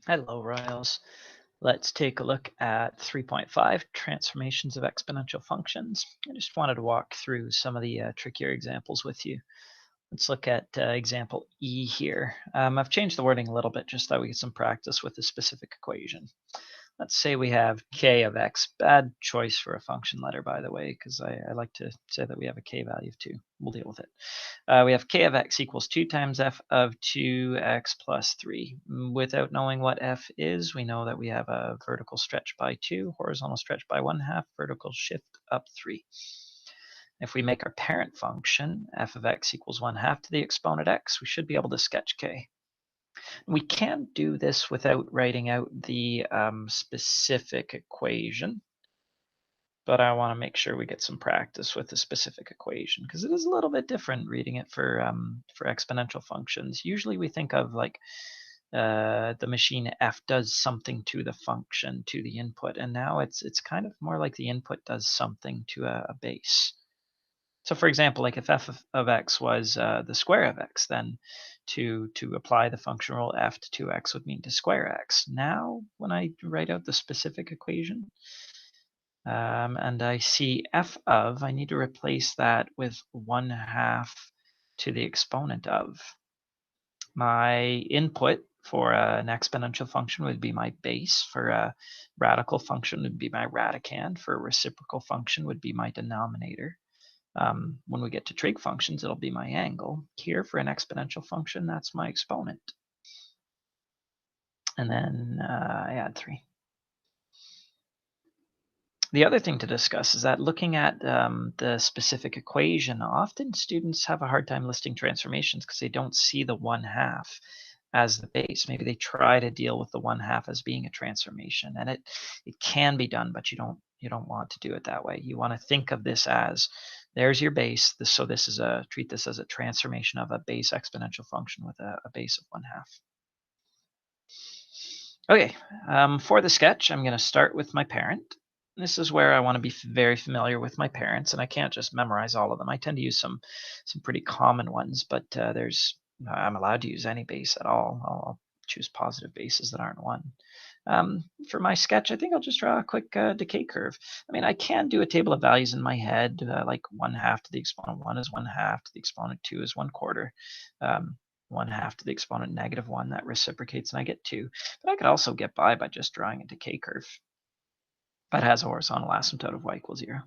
Hello, Royals. Let's take a look at 3.5, transformations of exponential functions. I just wanted to walk through some of the trickier examples with you. Let's look at example E here. I've changed the wording a little bit just so we get some practice with the specific equation. Let's say we have k of x. Bad choice for a function letter, by the way, because I like to say that we have a k value of 2. We'll deal with it. We have k of x equals 2 times f of 2x plus 3. Without knowing what f is, we know that we have a vertical stretch by 2, horizontal stretch by 1/2, vertical shift up 3. If we make our parent function, f of x equals 1/2 to the exponent x, we should be able to sketch k. We can do this without writing out the specific equation, but I want to make sure we get some practice with the specific equation because it is a little bit different reading it for exponential functions. Usually we think of like the machine f does something to the function, to the input, and now it's kind of more like the input does something to a base. So for example, like if f of x was the square of x, then to apply the function rule, f to 2x would mean to square x. Now, when I write out the specific equation, and I see f of, I need to replace that with 1/2 to the exponent of. My input for an exponential function would be my base. For a radical function would be my radicand. For a reciprocal function would be my denominator. When we get to trig functions, it'll be my angle. Here, for an exponential function, that's my exponent. And then I add 3. The other thing to discuss is that looking at the specific equation, often students have a hard time listing transformations because they don't see the 1/2 as the base. Maybe they try to deal with the 1/2 as being a transformation, and it can be done, but you don't want to do it that way. You want to think of this as there's your base. So this is treat this as a transformation of a base exponential function with a base of 1/2. Okay, for the sketch, I'm going to start with my parent. This is where I want to be very familiar with my parents, and I can't just memorize all of them. I tend to use some pretty common ones, but I'm allowed to use any base at all. I'll choose positive bases that aren't 1. For my sketch, I think I'll just draw a quick decay curve. I mean, I can do a table of values in my head, like 1/2 to the exponent 1 is 1/2 to the exponent 2 is 1/4. 1/2 to the exponent -1, that reciprocates and I get 2. But I could also get by just drawing a decay curve that has a horizontal asymptote of y equals 0.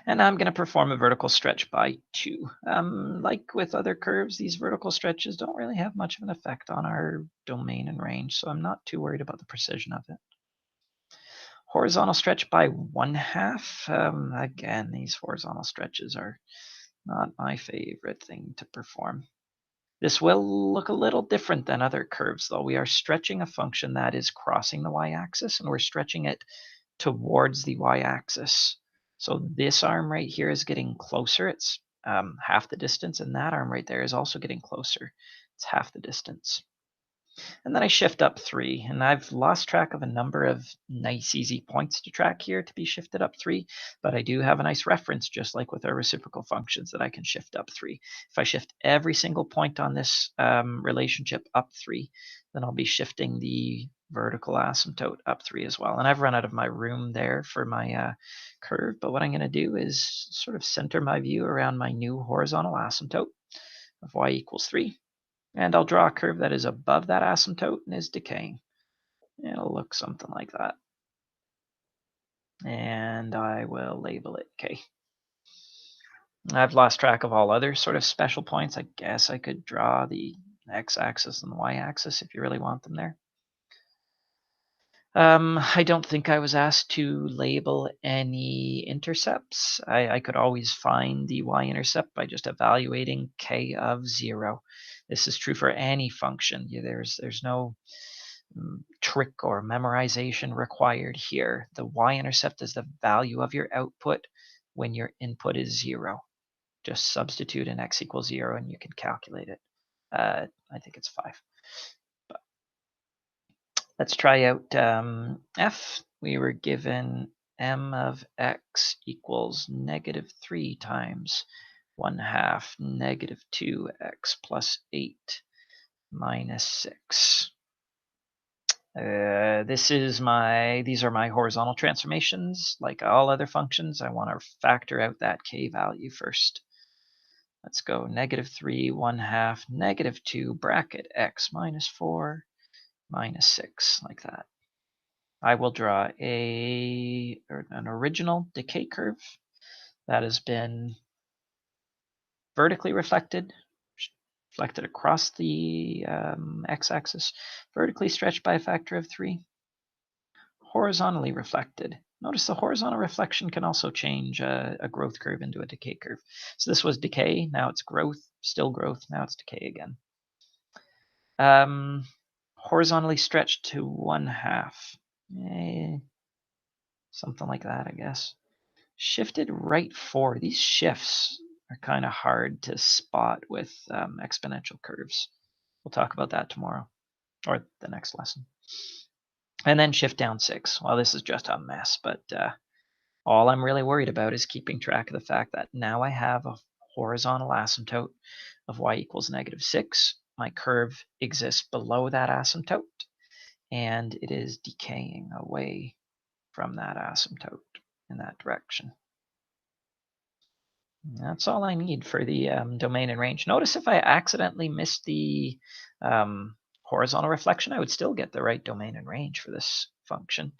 And I'm going to perform a vertical stretch by 2. Like with other curves, these vertical stretches don't really have much of an effect on our domain and range, so I'm not too worried about the precision of it. Horizontal stretch by 1/2. Again, these horizontal stretches are not my favorite thing to perform. This will look a little different than other curves, though. We are stretching a function that is crossing the y-axis, and we're stretching it towards the y-axis. So this arm right here is getting closer. It's half the distance, and that arm right there is also getting closer. It's half the distance. And then I shift up 3, and I've lost track of a number of nice, easy points to track here to be shifted up 3, but I do have a nice reference, just like with our reciprocal functions, that I can shift up 3. If I shift every single point on this relationship up 3, then I'll be shifting the vertical asymptote up 3 as well. And I've run out of my room there for my curve, but what I'm going to do is sort of center my view around my new horizontal asymptote of y equals 3. And I'll draw a curve that is above that asymptote and is decaying. It'll look something like that. And I will label it K. I've lost track of all other sort of special points. I guess I could draw the x-axis and the y-axis if you really want them there. I don't think I was asked to label any intercepts. I could always find the y-intercept by just evaluating k of 0. This is true for any function. There's no trick or memorization required here. The y-intercept is the value of your output when your input is 0. Just substitute in x equals 0 and you can calculate it. I think it's 5. But let's try out f. We were given m of x equals -3 times 1/2 -2x plus 8 minus 6. These are my horizontal transformations. Like all other functions, I want to factor out that k value first. Let's go -3, 1/2, -2, bracket x minus 4, minus 6, like that. I will draw an original decay curve that has been vertically reflected across the x-axis, vertically stretched by a factor of 3, horizontally reflected. Notice the horizontal reflection can also change a growth curve into a decay curve. So this was decay, now it's growth, still growth, now it's decay again. Horizontally stretched to 1/2. Something like that, I guess. Shifted right 4. These shifts are kind of hard to spot with exponential curves. We'll talk about that tomorrow or the next lesson. And then shift down 6. Well, this is just a mess, but all I'm really worried about is keeping track of the fact that now I have a horizontal asymptote of y equals -6. My curve exists below that asymptote, and it is decaying away from that asymptote in that direction. That's all I need for the domain and range. Notice if I accidentally missed the horizontal reflection, I would still get the right domain and range for this function.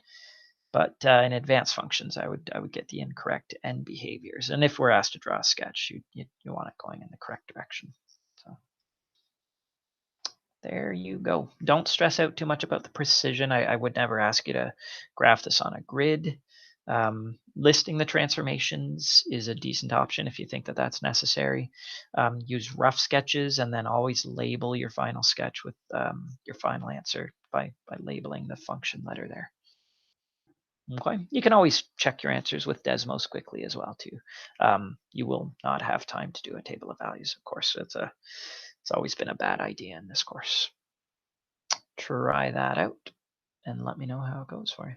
But in advanced functions, I would get the incorrect end behaviors. And if we're asked to draw a sketch, you want it going in the correct direction. So there you go. Don't stress out too much about the precision. I would never ask you to graph this on a grid. Listing the transformations is a decent option if you think that that's necessary. Use rough sketches and then always label your final sketch with your final answer by labeling the function letter there. Okay. You can always check your answers with Desmos quickly as well too. You will not have time to do a table of values, of course. It's always been a bad idea in this course. Try that out and let me know how it goes for you.